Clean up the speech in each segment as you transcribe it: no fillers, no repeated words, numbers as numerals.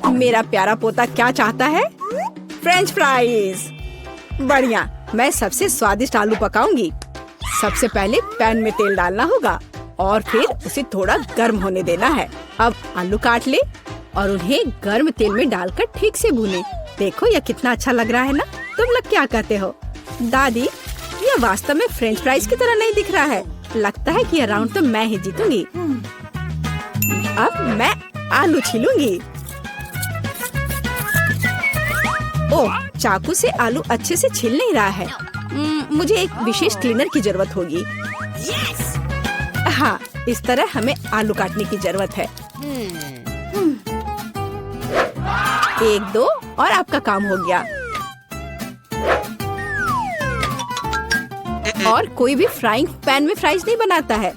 मेरा प्यारा पोता क्या चाहता है? French fries. बढ़िया, मैं सबसे स्वादिष्ट आलू पकाऊंगी। सबसे पहले पैन में तेल डालना होगा और फिर उसे थोड़ा गर्म होने देना है। अब आलू काट ले और उन्हें गर्म तेल में डालकर ठीक से भूने। देखो यह कितना अच्छा लग रहा है ना? तुम लोग क्या कहते हो? दादी, यह वास्तव में फ्रेंच फ्राइज की तरह नहीं दिख रहा है। लगता है कि यह राउंड तो मैं ही जीतूंगी। अब मैं आलू छीलूंगी। ओह, चाकू से आलू अच्छे से छिल नहीं रहा है। मुझे एक विशेष क्लीनर की जरूरत होगी। हाँ, इस तरह हमें आलू काटने की जरूरत है। 1, 2 और आपका काम हो गया। और कोई भी फ्राइंग पैन में फ्राइज नहीं बनाता है।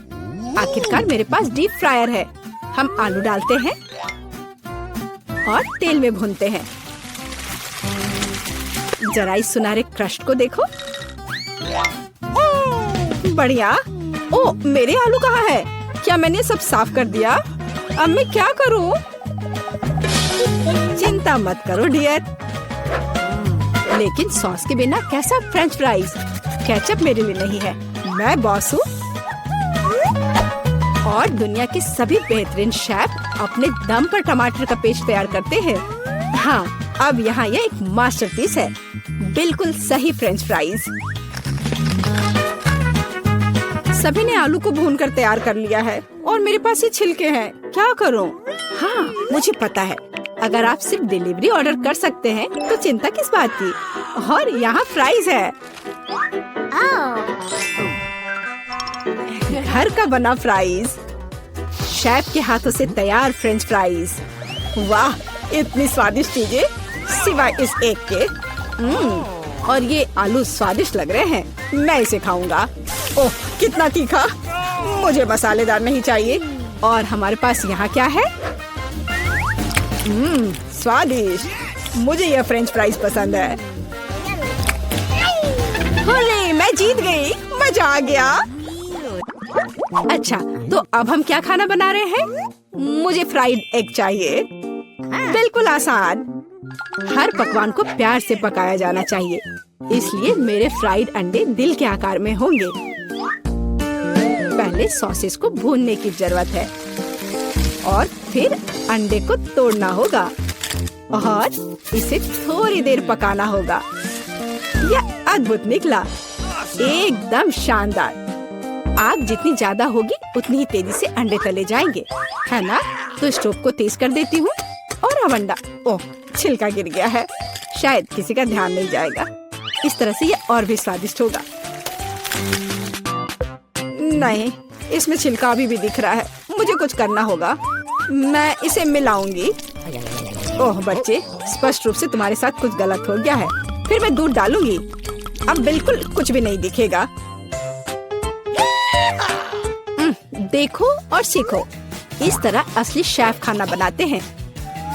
आखिरकार मेरे पास डीप फ्रायर है। हम आलू डालते हैं और तेल में भूनते हैं। जरा इस सुनहरे क्रस्ट को देखो। बढ़िया। ओ, मेरे आलू कहाँ है? क्या मैंने सब साफ कर दिया? अब मैं क्या करूं? चिंता मत करो डियर। लेकिन सॉस के बिना कैसा फ्रेंच फ्राइज? केचप मेरे लिए नहीं है, मैं बॉस हूँ। और दुनिया के सभी बेहतरीन शेफ अपने दम पर टमाटर का पेस्ट तैयार करते हैं। हाँ, अब यहाँ यह एक मास्टरपीस है। बिल्कुल सही फ्रेंच फ्राइज। सभी ने आलू को भूनकर तैयार कर लिया है और मेरे पास ये छिलके हैं। क्या करूँ? हाँ, मुझे पता है। अगर आप सिर्फ डिलीवरी ऑर्डर कर सकते हैं तो चिंता किस बात की। और यहाँ फ्राइज है। घर का बना फ्राइज, शेफ के हाथों से तैयार फ्रेंच फ्राइज। वाह, इतनी स्वादिष्ट चीजें सिवाय इस एक के। और ये आलू स्वादिष्ट लग रहे हैं। मैं इसे खाऊंगा। ओह, कितना तीखा! मुझे मसालेदार नहीं चाहिए। और हमारे पास यहाँ क्या है? स्वादिष्ट। मुझे यह फ्रेंच फ्राइज पसंद है। होले, मैं जीत गई। मजा आ गया। अच्छा, तो अब हम क्या खाना बना रहे हैं? मुझे फ्राइड एग चाहिए। बिल्कुल आसान। हर पकवान को प्यार से पकाया जाना चाहिए, इसलिए मेरे फ्राइड अंडे दिल के आकार में होंगे। पहले सॉसेस को भूनने की जरूरत है और फिर अंडे को तोड़ना होगा और इसे थोड़ी देर पकाना होगा। यह अद्भुत निकला, एकदम शानदार। आग जितनी ज्यादा होगी उतनी ही तेजी से अंडे तले जाएंगे, है ना? तो स्टोव को तेज कर देती हूँ और अब अंडा। ओह, छिलका गिर गया है। शायद किसी का ध्यान नहीं जाएगा। इस तरह से यह और भी स्वादिष्ट होगा। नहीं, इसमें छिलका अभी भी दिख रहा है। मुझे कुछ करना होगा। मैं इसे मिलाऊंगी। ओह बच्चे, स्पष्ट रूप से तुम्हारे साथ कुछ गलत हो गया है। फिर मैं दूध डालूंगी। अब बिल्कुल कुछ भी नहीं दिखेगा। देखो और सीखो। इस तरह असली शेफ खाना बनाते हैं।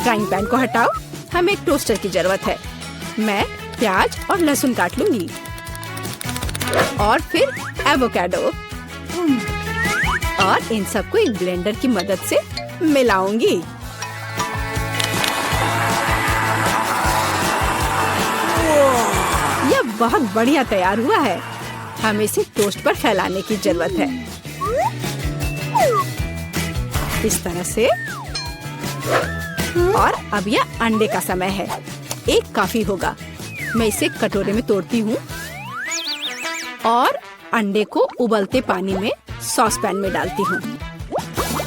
फ्राइंग पैन को हटाओ। हमें एक टोस्टर की जरूरत है। मैं प्याज और लहसुन काट लूंगी और फिर एवोकाडो और इन सबको एक ब्लेंडर की मदद से मिलाऊंगी। यह बहुत बढ़िया तैयार हुआ है। हमें इसे टोस्ट पर फैलाने की जरूरत है। इस तरह से। और अब यह अंडे का समय है। एक काफी होगा। मैं इसे कटोरे में तोड़ती हूँ और अंडे को उबलते पानी में सॉस पैन में डालती हूँ।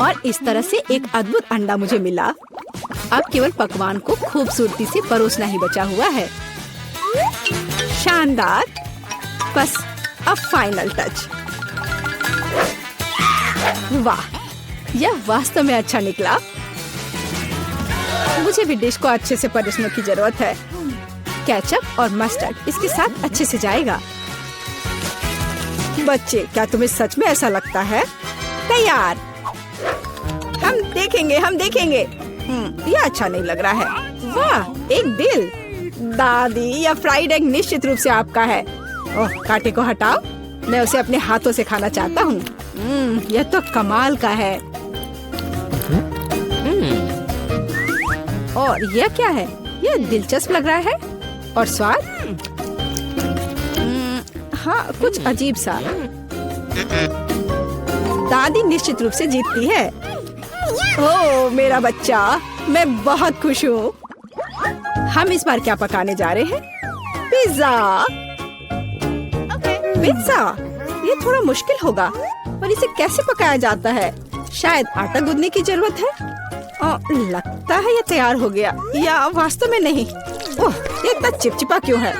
और इस तरह से एक अद्भुत अंडा मुझे मिला। अब केवल पकवान को खूबसूरती से परोसना ही बचा हुआ है। शानदार। बस अब फाइनल टच। वाह, यह वास्तव में अच्छा निकला। मुझे भी डिश को अच्छे से परोसने की जरूरत है। केचप और मस्टर्ड इसके साथ अच्छे से जाएगा। बच्चे, क्या तुम्हें सच में ऐसा लगता है? तैयार। हम देखेंगे, हम देखेंगे। यह अच्छा नहीं लग रहा है। वाह, एक दिल। दादी, यह फ्राइड एग निश्चित रूप से आपका है। ओह, कांटे को हटाओ। मैं उसे अपने हाथों से खाना चाहता हूँ। यह तो कमाल का है। और यह क्या है? यह दिलचस्प लग रहा है। और स्वाद? हाँ, कुछ अजीब सा। दादी निश्चित रूप से जीतती है। ओह मेरा बच्चा, मैं बहुत खुश हूँ। हम इस बार क्या पकाने जा रहे हैं? पिज्जा। पिज्जा? ये थोड़ा मुश्किल होगा। और इसे कैसे पकाया जाता है? शायद आटा गूंदने की जरूरत है। लगता है ये तैयार हो गया, या वास्तव में नहीं। ओह, ये इतना चिपचिपा क्यों है?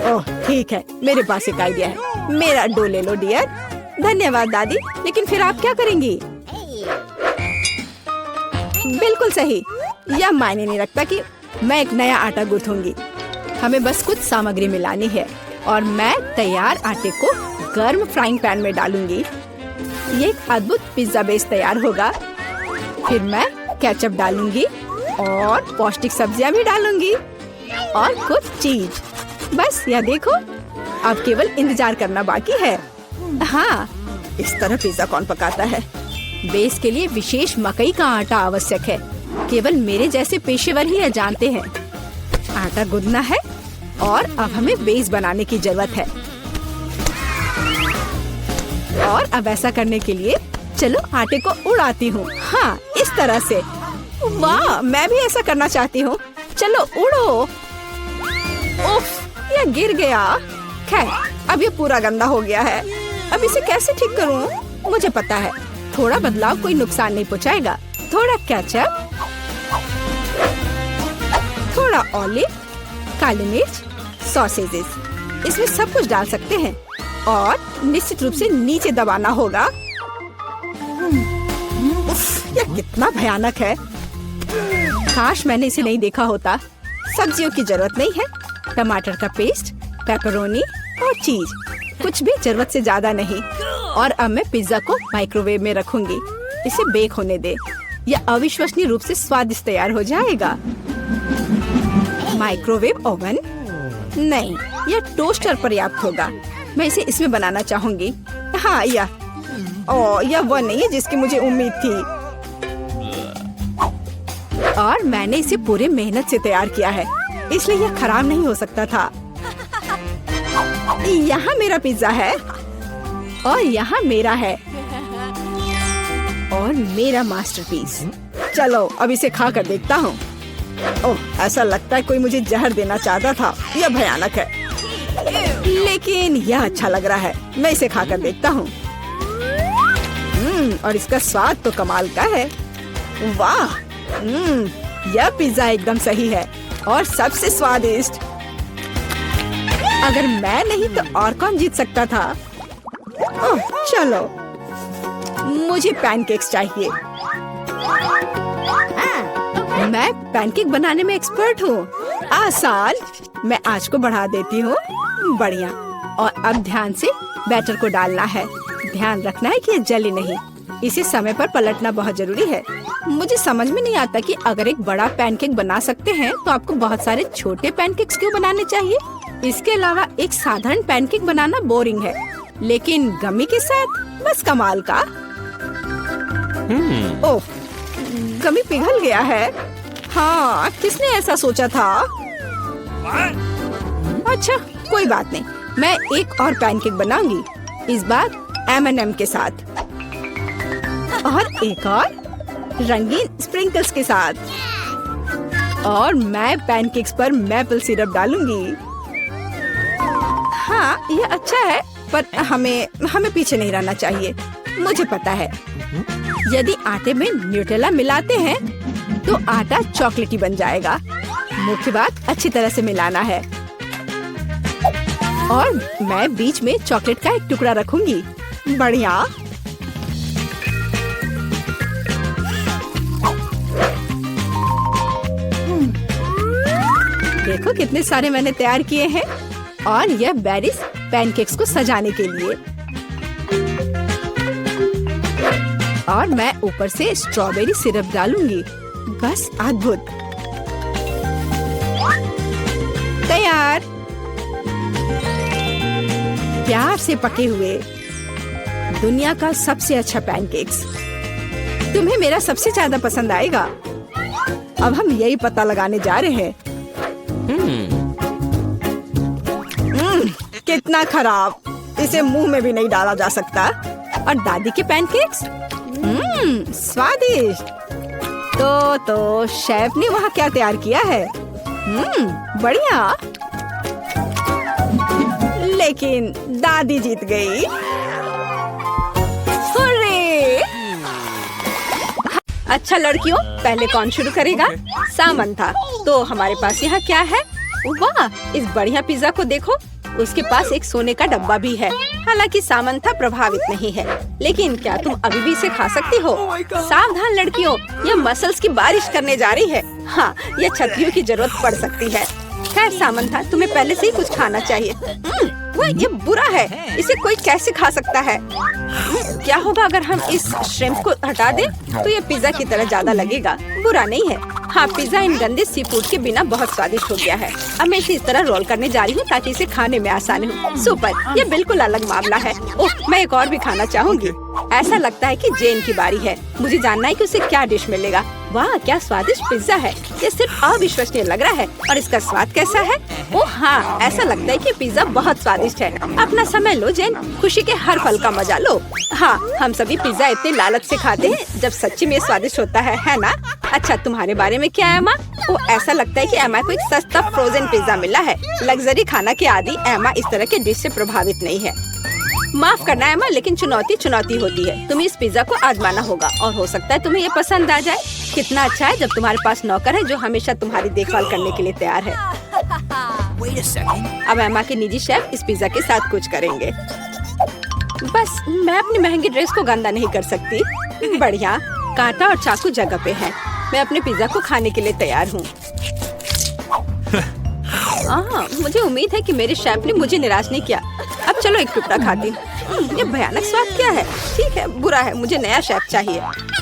ओह ठीक है, मेरे पास एक आइडिया है। मेरा डो ले लो डियर। धन्यवाद दादी, लेकिन फिर आप क्या करेंगी? बिल्कुल सही। यह मायने नहीं रखता कि मैं एक नया आटा गूंथूंगी। हमें बस कुछ सामग्री मिलानी है और मैं तैयार आटे को गर्म फ्राइंग पैन में डालूंगी। ये एक अद्भुत पिज्जा बेस तैयार होगा। फिर मैं केचप डालूंगी और पौष्टिक सब्जियां भी डालूंगी और कुछ चीज। बस यह देखो, अब केवल इंतजार करना बाकी है। हाँ, इस तरह पिज्जा कौन पकाता है? बेस के लिए विशेष मकई का आटा आवश्यक है। केवल मेरे जैसे पेशेवर ही यह जानते हैं। आटा गूंदना है और अब हमें बेस बनाने की जरूरत है। और अब ऐसा करने के लिए चलो आटे को उड़ाती हूँ। हाँ, इस तरह से। वाह, मैं भी ऐसा करना चाहती हूँ। चलो उड़ो। उफ, यह गिर गया। खैर, अब ये पूरा गंदा हो गया है। अब इसे कैसे ठीक करूँ? मुझे पता है, थोड़ा बदलाव कोई नुकसान नहीं पहुँचाएगा। थोड़ा केचप, थोड़ा ऑलिव, काली मिर्च, सॉसेजेस, इसमें सब कुछ डाल सकते हैं और निश्चित रूप से नीचे दबाना होगा। उफ, यह कितना भयानक है। काश मैंने इसे नहीं देखा होता। सब्जियों की जरूरत नहीं है। टमाटर का पेस्ट, पेपरोनी और चीज, कुछ भी जरूरत से ज्यादा नहीं। और अब मैं पिज्जा को माइक्रोवेव में रखूंगी। इसे बेक होने दे। यह अविश्वसनीय रूप से स्वादिष्ट तैयार हो जाएगा। माइक्रोवेव ओवन नहीं, यह टोस्टर पर्याप्त होगा। मैं इसे इसमें बनाना चाहूंगी। हाँ, यह वह नहीं है जिसकी मुझे उम्मीद थी। और मैंने इसे पूरे मेहनत से तैयार किया है, इसलिए यह खराब नहीं हो सकता था। यहाँ मेरा पिज्जा है और यहाँ मेरा है और मेरा मास्टरपीस। चलो अब इसे खा कर देखता हूँ। ओह, ऐसा लगता है कोई मुझे जहर देना चाहता था। यह भयानक है, लेकिन यह अच्छा लग रहा है। मैं इसे खा कर देखता हूँ। और इसका स्वाद तो कमाल का है। वाह, यह पिज्जा एकदम सही है और सबसे स्वादिष्ट। अगर मैं नहीं तो और कौन जीत सकता था? ओह, चलो, मुझे पैनकेक्स चाहिए। मैं पैनकेक बनाने में एक्सपर्ट हूँ। आसान। मैं आंच को बढ़ा देती हूँ। बढ़िया। और अब ध्यान से बैटर को डालना है। ध्यान रखना है कि ये जले नहीं। इसे समय पर पलटना बहुत जरूरी है। मुझे समझ में नहीं आता कि अगर एक बड़ा पैनकेक बना सकते हैं तो आपको बहुत सारे छोटे पैनकेक्स क्यों बनाने चाहिए? इसके अलावा एक साधारण पैनकेक बनाना बोरिंग है, लेकिन गमी के साथ बस कमाल का। ओह, गमी पिघल गया है। हाँ, किसने ऐसा सोचा था? अच्छा, कोई बात नहीं। मैं एक और पैनकेक बनाऊंगी, इस बार M&M के साथ और एक और रंगीन स्प्रिंकल्स के साथ। और मैं पैनकेक्स पर मैपल सिरप डालूंगी। हाँ, ये अच्छा है, पर हमें पीछे नहीं रहना चाहिए। मुझे पता है, यदि आटे में न्यूटेला मिलाते हैं तो आटा चॉकलेटी बन जाएगा। मुख्य बात अच्छी तरह से मिलाना है। और मैं बीच में चॉकलेट का एक टुकड़ा रखूंगी। बढ़िया। देखो कितने सारे मैंने तैयार किए हैं। और यह बेरीज पैनकेक्स को सजाने के लिए। और मैं ऊपर से स्ट्रॉबेरी सिरप डालूंगी। बस अद्भुत। तैयार। प्यार से पके हुए दुनिया का सबसे अच्छा पैनकेक्स। तुम्हें मेरा सबसे ज्यादा पसंद आएगा। अब हम यही पता लगाने जा रहे हैं। कितना खराब, इसे मुंह में भी नहीं डाला जा सकता। और दादी के पैनकेक्स, स्वादिष्ट। तो शेफ ने वहाँ क्या तैयार किया है? बढ़िया। लेकिन दादी जीत गई। हुर्रे! अच्छा लड़कियों, पहले कौन शुरू करेगा? सामंथा। तो हमारे पास यहाँ क्या है? वाह, इस बढ़िया पिज्जा को देखो। उसके पास एक सोने का डब्बा भी है। हालांकि सामंथा प्रभावित नहीं है, लेकिन क्या तुम अभी भी इसे खा सकती हो? सावधान लड़कियों, यह मसल्स की बारिश करने जा रही है। हाँ, यह छतरियों की जरूरत पड़ सकती है। खैर सामंथा, तुम्हें पहले से ही कुछ खाना चाहिए। वह ये बुरा है, इसे कोई कैसे खा सकता है? क्या होगा अगर हम इस श्रिम्प को हटा दें? तो ये पिज्जा की तरह ज्यादा लगेगा। बुरा नहीं है। हाँ, पिज्जा इन गंदे सी फूड के बिना बहुत स्वादिष्ट हो गया है। अब मैं इसे इस तरह रोल करने जा रही हूँ ताकि इसे खाने में आसानी हो। सुपर, ये बिल्कुल अलग मामला है। ओह, मैं एक और भी खाना चाहूँगी। ऐसा लगता है कि जेन की बारी है। मुझे जानना है कि उसे क्या डिश मिलेगा। वाह, क्या स्वादिष्ट पिज्जा है। ये सिर्फ अविश्वसनीय लग रहा है। और इसका स्वाद कैसा है? ओह हाँ, ऐसा लगता है कि पिज्जा बहुत स्वादिष्ट है। अपना समय लो जेन, खुशी के हर पल का मजा लो। हाँ, हम सभी पिज्जा इतने लालच से खाते हैं जब सच्ची में स्वादिष्ट होता है ना? अच्छा, तुम्हारे बारे में क्या है एमा? वो ऐसा लगता है कि एमा को एक सस्ता फ्रोजन पिज्जा मिला है। लग्जरी खाना के आदी एमा इस तरह के डिश से प्रभावित नहीं है। माफ करना एमा, लेकिन चुनौती होती है। तुम्हें इस पिज्जा को आजमाना होगा और हो सकता है तुम्हें ये पसंद आ जाए। कितना अच्छा है जब तुम्हारे पास नौकर है जो हमेशा तुम्हारी देखभाल करने के लिए तैयार है। अब एमा के निजी शेफ इस पिज्जा के साथ कुछ करेंगे। बस मैं अपनी महंगी ड्रेस को गंदा नहीं कर सकती। बढ़िया, कांटा और चाकू जगह पे है। मैं अपने पिज्जा को खाने के लिए तैयार हूँ। मुझे उम्मीद है कि मेरे शेफ ने मुझे निराश नहीं किया। अब चलो एक टुकड़ा खाती हूँ। ये भयानक स्वाद क्या है? ठीक है, बुरा है। मुझे नया शेफ चाहिए।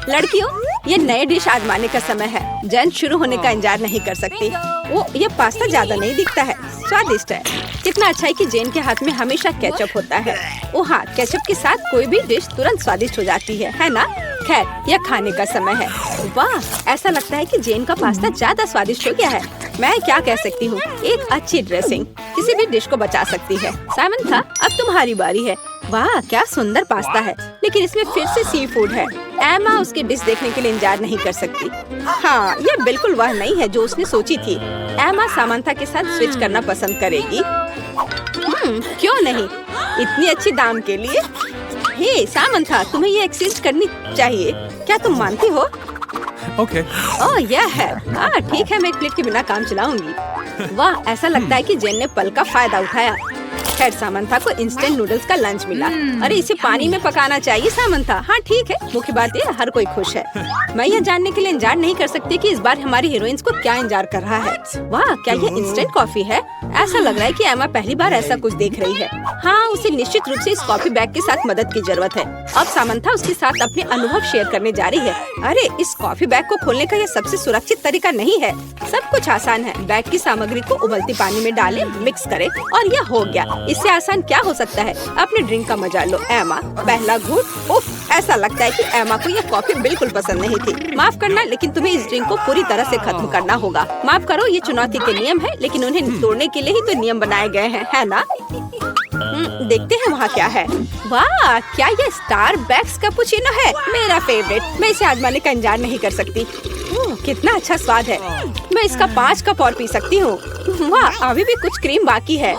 लड़कियों, ये नए डिश आजमाने का समय है। जैन शुरू होने का इंतजार नहीं कर सकती। वो ये पास्ता ज्यादा नहीं दिखता है, स्वादिष्ट है। कितना अच्छा है कि जेन के हाथ में हमेशा केचप होता है। ओ हाँ, केचप के साथ कोई भी डिश तुरंत स्वादिष्ट हो जाती है ना? खैर, यह खाने का समय है। वाह, ऐसा लगता है कि जेन का पास्ता ज्यादा स्वादिष्ट हो गया है। मैं क्या कह सकती हूँ, एक अच्छी ड्रेसिंग किसी भी डिश को बचा सकती है। सामंथा, अब तुम्हारी बारी है। वाह, क्या सुंदर पास्ता है, लेकिन इसमें फिर से सी फूड है। एमा उसकी डिश देखने के लिए इंतजार नहीं कर सकती। हाँ, ये बिल्कुल वह नहीं है जो उसने सोची थी। एमा सामंथा के साथ स्विच करना पसंद करेगी। क्यों नहीं, इतनी अच्छी दाम के लिए। हे सामंथा, तुम्हें ये एक्सचेंज करनी चाहिए। क्या तुम मानती हो? ओके। ओह, यह है। हाँ ठीक है, मैं एक प्लेट के बिना काम चलाऊंगी। वाह, ऐसा लगता है कि जेन ने पल का फायदा उठाया। खैर, सामंथा को इंस्टेंट नूडल्स का लंच मिला। अरे इसे पानी में पकाना चाहिए सामंथा। हाँ ठीक है, मुख्य बात ये हर कोई खुश है। मैं यह जानने के लिए इंतजार नहीं कर सकती कि इस बार हमारी हीरोइंस को क्या इंतजार कर रहा है। वाह, क्या यह इंस्टेंट कॉफी है? ऐसा लग रहा है कि एमा पहली बार ऐसा कुछ देख रही है। हाँ, उसे निश्चित रूप से इस कॉफी बैग के साथ मदद की जरूरत है। अब सामंथा उसके साथ अपने अनुभव शेयर करने जा रही है। अरे, इस कॉफी बैग को खोलने का यह सबसे सुरक्षित तरीका नहीं है। सब कुछ आसान है। बैग की सामग्री को उबलती पानी में डालें, मिक्स करें और यह हो गया। इससे आसान क्या हो सकता है? अपने ड्रिंक का मजा लो एमा। पहला घूंट। उफ, ऐसा लगता है कि एमा को यह कॉफी बिल्कुल पसंद नहीं थी। माफ करना, लेकिन तुम्हें इस ड्रिंक को पूरी तरह से खत्म करना होगा। माफ करो, ये चुनौती के नियम है, लेकिन उन्हें तोड़ने के लिए ही तो नियम बनाए गए हैं, है ना? देखते हैं वहाँ क्या है। वाह, क्या ये स्टारबक्स कैपुचिनो है? मेरा फेवरेट। मैं इसे आजमाने का इंतजार नहीं कर सकती। कितना अच्छा स्वाद है। मैं इसका 5 कप और पी सकती हूँ। वाह, अभी भी कुछ क्रीम बाकी है।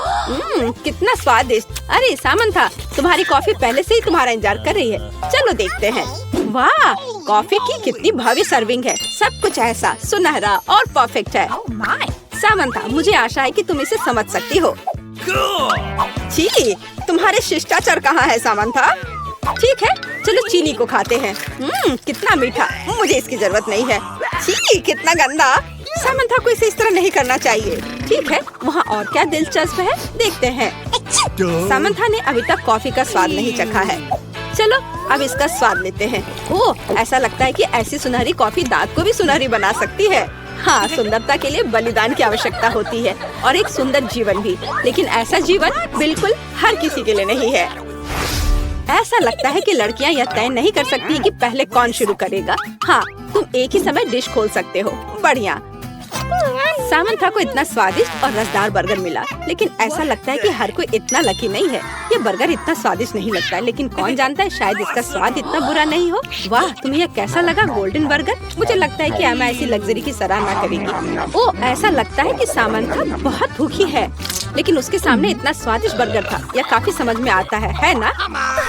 कितना स्वादिष्ट। अरे सामंथा, तुम्हारी कॉफी पहले से ही तुम्हारा इंतजार कर रही है। चलो देखते हैं। वाह, कॉफी की कितनी भव्य सर्विंग है। सब कुछ ऐसा सुनहरा और परफेक्ट है। सामंथा, मुझे आशा है कि तुम इसे समझ सकती हो। छी, तुम्हारे शिष्टाचार कहाँ है सामंथा? ठीक है, चलो चीनी को खाते हैं। कितना मीठा। मुझे इसकी जरूरत नहीं है। छी, कितना गंदा। सामंथा को इसे इस तरह नहीं करना चाहिए। ठीक है, वहाँ और क्या दिलचस्प है, देखते हैं। सामंथा ने अभी तक कॉफी का स्वाद नहीं चखा है। चलो अब इसका स्वाद लेते हैं। ओह, ऐसा लगता है कि ऐसी सुनहरी कॉफी दांत को भी सुनहरी बना सकती है। हाँ, सुंदरता के लिए बलिदान की आवश्यकता होती है और एक सुंदर जीवन भी। लेकिन ऐसा जीवन बिल्कुल हर किसी के लिए नहीं है। ऐसा लगता है कि लड़कियां यह तय नहीं कर सकती कि पहले कौन शुरू करेगा। हाँ, तुम एक ही समय डिश खोल सकते हो। बढ़िया। सामंथा को इतना स्वादिष्ट और रसदार बर्गर मिला, लेकिन ऐसा लगता है कि हर कोई इतना लकी नहीं है। ये बर्गर इतना स्वादिष्ट नहीं लगता है, लेकिन कौन जानता है शायद इसका स्वाद इतना बुरा नहीं हो। वाह, तुम्हें यह कैसा लगा गोल्डन बर्गर? मुझे लगता है कि एमा ऐसी लग्जरी की सराहना करेगी। ओह, ऐसा लगता है कि सामंथा बहुत भूखी है, लेकिन उसके सामने इतना स्वादिष्ट बर्गर था। यह काफी समझ में आता है ना?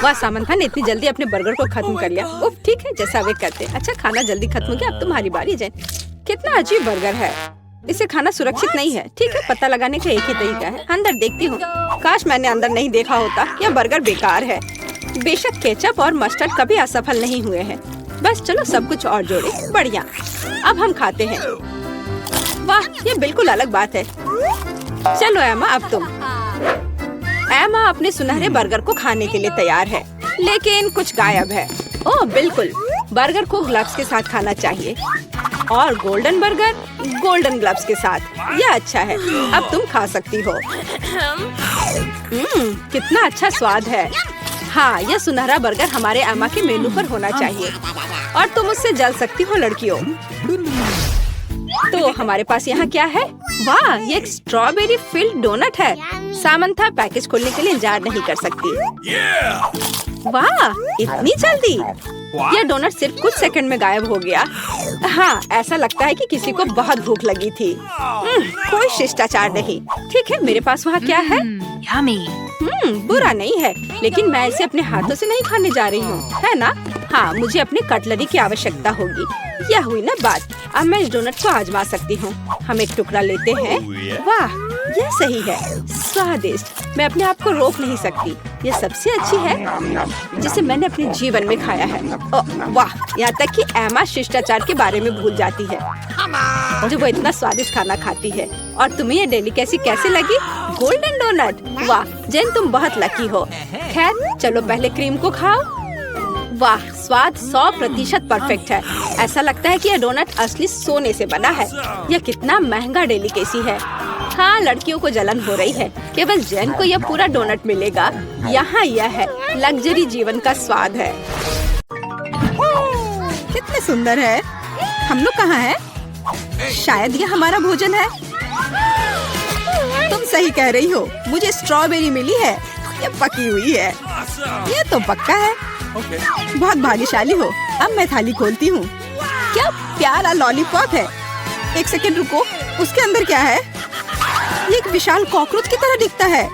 वाह, सामंथा ने इतनी जल्दी अपने बर्गर को खत्म कर लिया। उफ, ठीक है, जैसा वे करते। अच्छा, खाना जल्दी खत्म हो गया, अब तुम्हारी बारी जैन। कितना अजीब बर्गर है, इसे खाना सुरक्षित नहीं है। ठीक है, पता लगाने का एक ही तरीका है, अंदर देखती हूँ। काश मैंने अंदर नहीं देखा होता। यह बर्गर बेकार है। बेशक केचप और मस्टर्ड कभी असफल नहीं हुए हैं। बस चलो सब कुछ और जोड़े। बढ़िया, अब हम खाते हैं। वाह, ये बिल्कुल अलग बात है। चलो एमा, अब तुम। एमा अपने सुनहरे बर्गर को खाने के लिए तैयार है, लेकिन कुछ गायब है। ओह बिल्कुल, बर्गर को ग्लव्स के साथ खाना चाहिए, और गोल्डन बर्गर गोल्डन ग्लव्स के साथ। यह अच्छा है, अब तुम खा सकती हो। कितना अच्छा स्वाद है। हाँ, यह सुनहरा बर्गर हमारे एमा के मेनू पर होना चाहिए, और तुम उससे जल सकती हो लड़कियों। तो हमारे पास यहाँ क्या है? वाह, ये एक स्ट्रॉबेरी फिल्ड डोनट है। सामंथा पैकेज खोलने के लिए इंतजार नहीं कर सकती। वाह, इतनी जल्दी! यह डोनट सिर्फ कुछ सेकंड में गायब हो गया। हाँ, ऐसा लगता है कि किसी को बहुत भूख लगी थी। कोई शिष्टाचार नहीं। ठीक है, मेरे पास वहाँ क्या है? बुरा नहीं है, लेकिन मैं इसे अपने हाथों से नहीं खाने जा रही हूँ, है ना? हाँ, मुझे अपनी कटलरी की आवश्यकता होगी। यह हुई ना बात। अब मैं इस डोनट को आजमा सकती हूँ। हम एक टुकड़ा लेते हैं। वाह, यह सही है, स्वादिष्ट। मैं अपने आप को रोक नहीं सकती। यह सबसे अच्छी है जिसे मैंने अपने जीवन में खाया है। वाह, यहाँ तक कि एमा शिष्टाचार के बारे में भूल जाती है। मुझे वो इतना स्वादिष्ट खाना खाती है। और तुम्हें ये डेलिकेसी कैसे लगी? Golden doughnut. वाह जैन, तुम बहुत लकी हो। खैर, चलो पहले क्रीम को खाओ। वाह, स्वाद 100% परफेक्ट है। ऐसा लगता है कि यह डोनट असली सोने से बना है। यह कितना महंगा डेलिकेसी है। हाँ, लड़कियों को जलन हो रही है। केवल जैन को यह पूरा डोनट मिलेगा। यहाँ यह है, लग्जरी जीवन का स्वाद है। कितने सुंदर है। हम लोग कहाँ हैं? शायद यह हमारा भोजन है। तुम सही कह रही हो, मुझे स्ट्रॉबेरी मिली है। ये पकी हुई है। ये तो पक्का है। बहुत भाग्यशाली हो। अब मैं थाली खोलती हूँ। क्या प्यारा लॉलीपॉप है। एक सेकंड रुको, उसके अंदर क्या है? ये एक विशाल कॉकरोच की तरह दिखता है।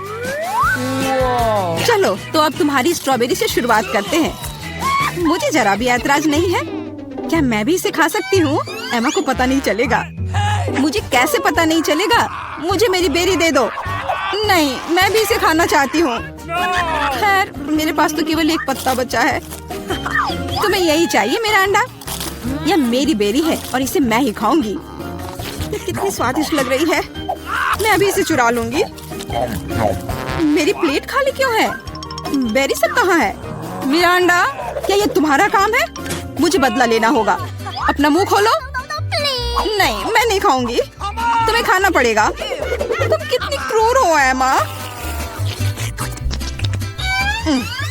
चलो, तो अब तुम्हारी स्ट्रॉबेरी से शुरुआत करते हैं। मुझे जरा भी ऐतराज नहीं है। क्या मैं भी इसे खा सकती हूँ? एमा को पता नहीं चलेगा। मुझे कैसे पता नहीं चलेगा? मुझे मेरी बेरी दे दो। नहीं, मैं भी इसे खाना चाहती हूँ। खैर, मेरे पास तो केवल एक पत्ता बचा है। तुम्हें यही चाहिए मेरा अंडा? यह मेरी बेरी है और इसे मैं ही खाऊंगी। ये कितनी स्वादिष्ट लग रही है। मैं अभी इसे चुरा लूंगी। मेरी प्लेट खाली क्यों है? बेरी सब कहाँ है? मेरा अंडा, क्या ये तुम्हारा काम है? मुझे बदला लेना होगा। अपना मुंह खोलो। नहीं, मैं नहीं खाऊंगी। तुम्हें खाना पड़ेगा। तुम कितनी क्रूर हो एमा।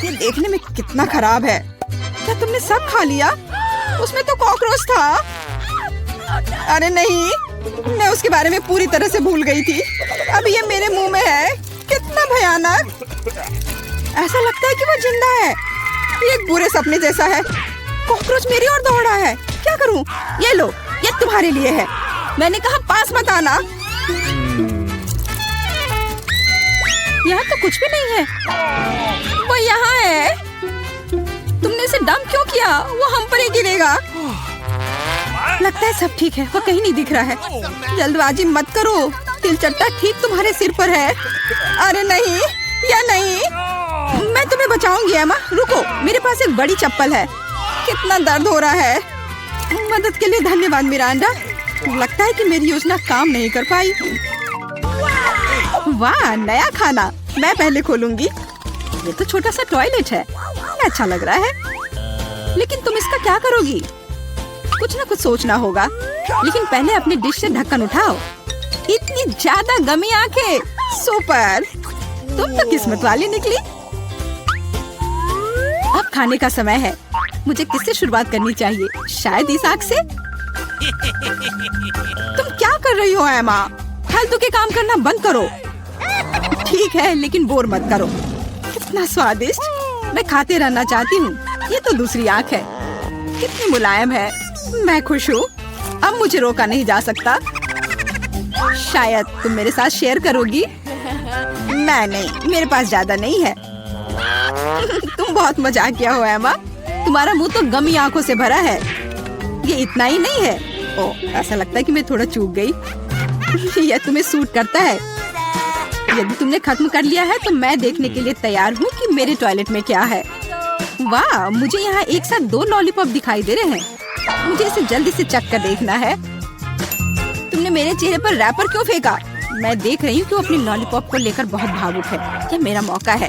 ये देखने में कितना खराब है। क्या तुमने सब खा लिया? उसमें तो कॉकरोच था। अरे नहीं, मैं उसके बारे में पूरी तरह से भूल गई थी। अब ये मेरे मुंह में है। कितना भयानक। ऐसा लगता है कि वो जिंदा है। ये एक बुरे सपने जैसा है। कॉकरोच मेरी ओर दौड़ा है। क्या करूं? ये लो, ये तुम्हारे लिए है। मैंने कहा पास मत आना। यहाँ तो कुछ भी नहीं है। वो यहाँ है। तुमने इसे डंप क्यों किया? वो हम पर ही गिरेगा। लगता है सब ठीक है। वो कहीं नहीं दिख रहा है। जल्दबाजी मत करो। तिलचट्टा ठीक तुम्हारे सिर पर है। अरे नहीं, या नहीं। मैं तुम्हें बचाऊंगी एमा। रुको, मेरे पास एक बड़ी चप्पल है। कितना दर्द हो रहा है। मदद के लिए धन्यवाद मिरांडा। लगता है कि मेरी योजना काम नहीं कर पाई। वाह, नया खाना। मैं पहले खोलूंगी। ये तो छोटा सा टॉयलेट है। अच्छा लग रहा है। लेकिन तुम इसका क्या करोगी? कुछ ना कुछ सोचना होगा। लेकिन पहले अपनी डिश से ढक्कन उठाओ। इतनी ज्यादा गमी आंखें। सुपर, तुम तो किस्मत वाली निकली। खाने का समय है। मुझे किससे शुरुआत करनी चाहिए? शायद इस आग से। तुम क्या कर रही हो एमा? फालतू के काम करना बंद करो। ठीक है, लेकिन बोर मत करो। कितना स्वादिष्ट, मैं खाते रहना चाहती हूँ। ये तो दूसरी आँख है, कितनी मुलायम है। मैं खुश हूँ, अब मुझे रोका नहीं जा सकता। शायद तुम मेरे साथ शेयर करोगी? मैं नहीं, मेरे पास ज्यादा नहीं है। तुम बहुत मजाकिया हो एमा। तुम्हारा मुंह तो गमी आंखों से भरा है। ये इतना ही नहीं है। ओह, ऐसा लगता है कि मैं थोड़ा चूक गई। यह तुम्हें सूट करता है। यदि तुमने खत्म कर लिया है तो मैं देखने के लिए तैयार हूँ कि मेरे टॉयलेट में क्या है। वाह, मुझे यहाँ एक साथ 2 लॉलीपॉप दिखाई दे रहे हैं। मुझे इसे जल्दी से चख कर देखना है। तुमने मेरे चेहरे पर रैपर क्यों फेंका? मैं देख रही हूँ कि वो अपनी लॉलीपॉप को लेकर बहुत भावुक है। यह मेरा मौका है।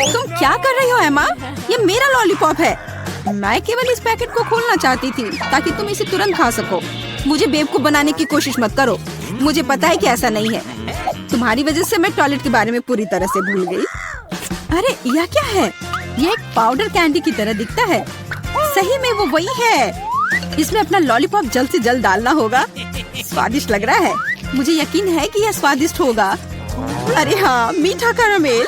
तुम क्या कर रही हो एमा? ये मेरा लॉलीपॉप है। मैं केवल इस पैकेट को खोलना चाहती थी ताकि तुम इसे तुरंत खा सको। मुझे बेवकूफ बनाने की कोशिश मत करो। मुझे पता है कि ऐसा नहीं है। तुम्हारी वजह से मैं टॉयलेट के बारे में पूरी तरह से भूल गई। अरे यह क्या है? यह एक पाउडर कैंडी की तरह दिखता है। सही में वो वही है। इसमें अपना लॉलीपॉप जल्द से जल्द डालना होगा। स्वादिष्ट लग रहा है। मुझे यकीन है कि यह स्वादिष्ट होगा। अरे हाँ, मीठा कैरामेल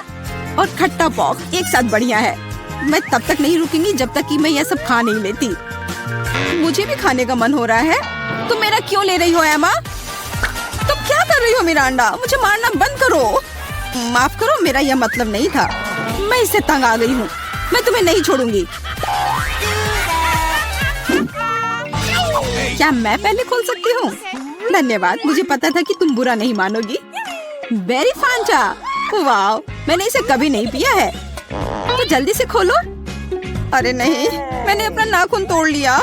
और खट्टा पॉप एक साथ बढ़िया है। मैं तब तक नहीं रुकूंगी जब तक कि मैं यह सब खा नहीं लेती। मुझे भी खाने का मन हो रहा है। तुम मेरा क्यों ले रही हो एमा? तुम क्या कर रही हो मिरांडा? मुझे मारना बंद करो। माफ करो, मेरा यह मतलब नहीं था। मैं इससे तंग आ गई हूँ। मैं तुम्हें नहीं छोड़ूंगी। क्या मैं पहले खोल सकती हूँ? धन्यवाद, मुझे पता था कि तुम बुरा नहीं मानोगी। बेरी फांटा, वाह, मैंने इसे कभी नहीं पिया है। तो जल्दी से खोलो। अरे नहीं, मैंने अपना नाखून तोड़ लिया।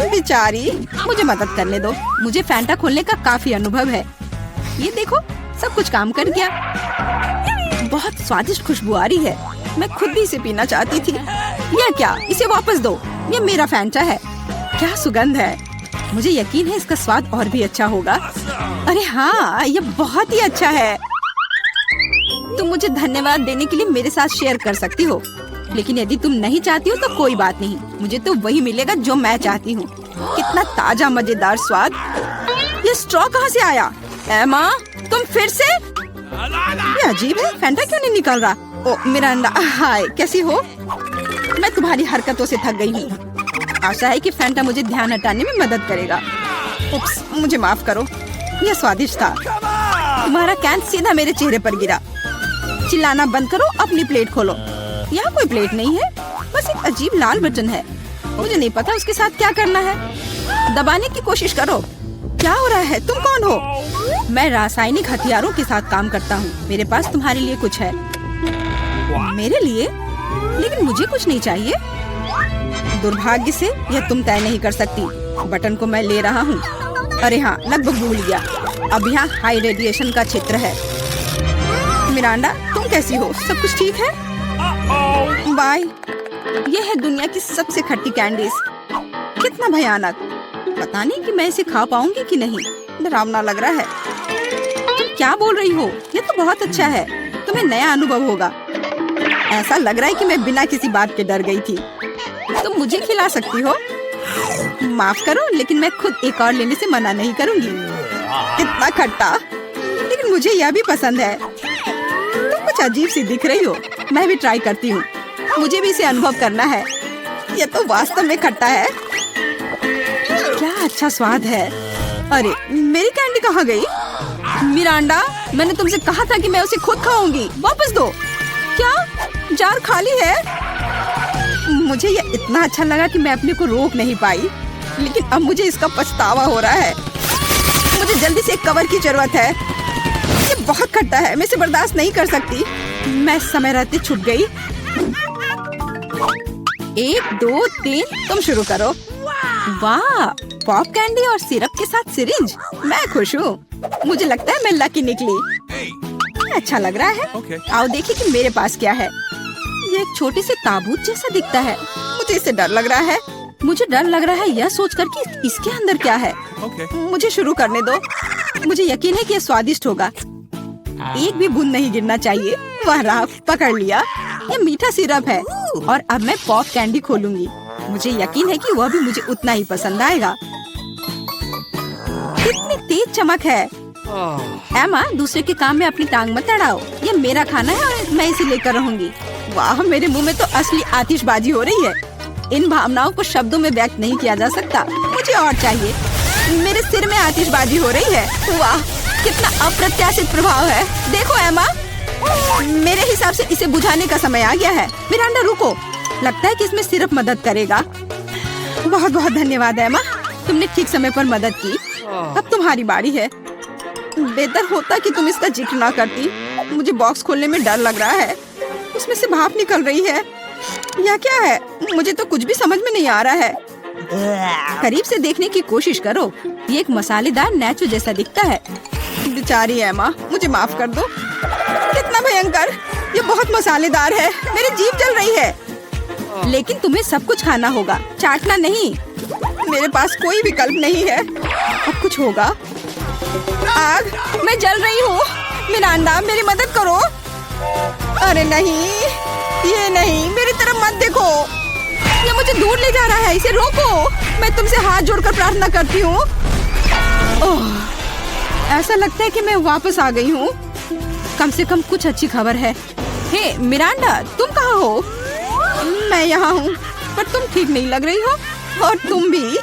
बेचारी, मुझे मदद करने दो। मुझे फैंटा खोलने का काफी अनुभव है। ये देखो, सब कुछ काम कर गया। बहुत स्वादिष्ट खुशबू आ रही है। मैं खुद भी इसे पीना चाहती थी। यह क्या? इसे वापस दो। ये मेरा फैंटा है। क्या सुगंध है। मुझे यकीन है इसका स्वाद और भी अच्छा होगा। अरे हाँ, ये बहुत ही अच्छा है। तुम मुझे धन्यवाद देने के लिए मेरे साथ शेयर कर सकती हो, लेकिन यदि तुम नहीं चाहती हो तो कोई बात नहीं। मुझे तो वही मिलेगा जो मैं चाहती हूँ। कितना ताजा मजेदार स्वाद। ये स्ट्रॉ कहाँ से आया? एमा, तुम फिर से? ये अजीब है, फैंटा क्यों नहीं निकल रहा? ओ मिरांडा, हाय, कैसी हो? मैं तुम्हारी हरकतों से थक गई हूँ। आशा है कि फैंटा मुझे ध्यान हटाने में मदद करेगा। उप्स, मुझे माफ करो। यह स्वादिष्ट था। तुम्हारा कैन सीधा मेरे चेहरे पर गिरा। चिल्लाना बंद करो, अपनी प्लेट खोलो। यहाँ कोई प्लेट नहीं है, बस एक अजीब लाल बटन है। मुझे नहीं पता उसके साथ क्या करना है। दबाने की कोशिश करो। क्या हो रहा है? तुम कौन हो? मैं रासायनिक हथियारों के साथ काम करता हूँ। मेरे पास तुम्हारे लिए कुछ है। मेरे लिए? लेकिन मुझे कुछ नहीं चाहिए। दुर्भाग्य से यह तुम तय नहीं कर सकती। बटन को मैं ले रहा हूँ। अरे हाँ, लगभग भूल गया। अब यहाँ हाई रेडिएशन का क्षेत्र है। मिरांडा, तुम कैसी हो? सब कुछ ठीक है? बाय। यह है दुनिया की सबसे खट्टी कैंडीज। कितना भयानक। पता नहीं कि मैं इसे खा पाऊंगी कि नहीं। डरावना लग रहा है। तुम क्या बोल रही हो? ये तो बहुत अच्छा है। तुम्हें नया अनुभव होगा। ऐसा लग रहा है कि मैं बिना किसी बात के डर गई थी। तुम मुझे खिला सकती हो। माफ करो, लेकिन मैं खुद एक और लेने से मना नहीं करूंगी। कितना खट्टा, लेकिन मुझे यह भी पसंद है। तुम कुछ अजीब सी दिख रही हो। मैं भी ट्राई करती हूँ। मुझे भी इसे अनुभव करना है। यह तो वास्तव में खट्टा है। क्या अच्छा स्वाद है। अरे, मेरी कैंडी कहाँ गई? मिरांडा, मैंने तुमसे कहा था कि मैं उसे खुद खाऊंगी। वापस दो। क्या जार खाली है? मुझे यह इतना अच्छा लगा कि मैं अपने को रोक नहीं पाई, लेकिन अब मुझे इसका पछतावा हो रहा है। मुझे जल्दी से एक कवर की जरूरत है। ये बहुत खट्टा है, मैं इसे बर्दाश्त नहीं कर सकती। मैं समय रहते छूट गई। 1 2 3, तुम शुरू करो। वाह, पॉप कैंडी और सिरप के साथ सिरिंज। मैं खुश हूँ। मुझे लगता है मैं लकी निकली। अच्छा लग रहा है। आओ देखिए कि मेरे पास क्या है। ये एक छोटे से ताबूत जैसा दिखता है। मुझे इससे डर लग रहा है। मुझे डर लग रहा है यह सोचकर कि इसके अंदर क्या है। मुझे शुरू करने दो। मुझे यकीन है कि यह स्वादिष्ट होगा। एक भी बूंद नहीं गिरना चाहिए। वाह, पकड़ लिया। यह मीठा सिरप है। और अब मैं पॉप कैंडी खोलूंगी। मुझे यकीन है कि वह भी मुझे उतना ही पसंद आएगा। कितनी तेज चमक है। एमा, दूसरे के काम में अपनी टांग मत अड़ाओ। ये मेरा खाना है और मैं इसे लेकर रहूंगी। वाह, मेरे मुंह में तो असली आतिशबाजी हो रही है। इन भावनाओं को शब्दों में व्यक्त नहीं किया जा सकता। मुझे और चाहिए। मेरे सिर में आतिशबाजी हो रही है। वाह, कितना अप्रत्याशित प्रभाव है। देखो एमा, मेरे हिसाब से इसे बुझाने का समय आ गया है। मिरांडा रुको, लगता है कि इसमें सिर्फ मदद करेगा। बहुत बहुत धन्यवाद एमा, तुमने ठीक समय पर मदद की। अब तुम्हारी बारी है। बेहतर होता कि तुम इसका जिक्र ना करती। मुझे बॉक्स खोलने में डर लग रहा है। उसमें से भाप निकल रही है। यह क्या है? मुझे तो कुछ भी समझ में नहीं आ रहा है। करीब से देखने की कोशिश करो। ये एक मसालेदार नेचो जैसा दिखता है। बेचारी एमा, मुझे माफ कर दो। कितना भयंकर! ये बहुत मसालेदार है। मेरी जीभ जल रही है। लेकिन तुम्हें सब कुछ खाना होगा, चाटना नहीं। मेरे पास कोई विकल्प नहीं है। अब कुछ होगा। आग, मैं जल रही हूँ। मिरांडा, मेरी मदद करो। अरे नहीं, ये नहीं, मेरी तरफ मत देखो। ये मुझे दूर ले जा रहा है। इसे रोको। मैं तुमसे हाथ जोड़कर प्रार्थना करती हूँ। ऐसा लगता है कि मैं वापस आ गई हूँ। कम से कम कुछ अच्छी खबर है। हे मिरांडा, तुम कहाँ हो? मैं यहाँ हूँ, पर तुम ठीक नहीं लग रही हो। और तुम भी।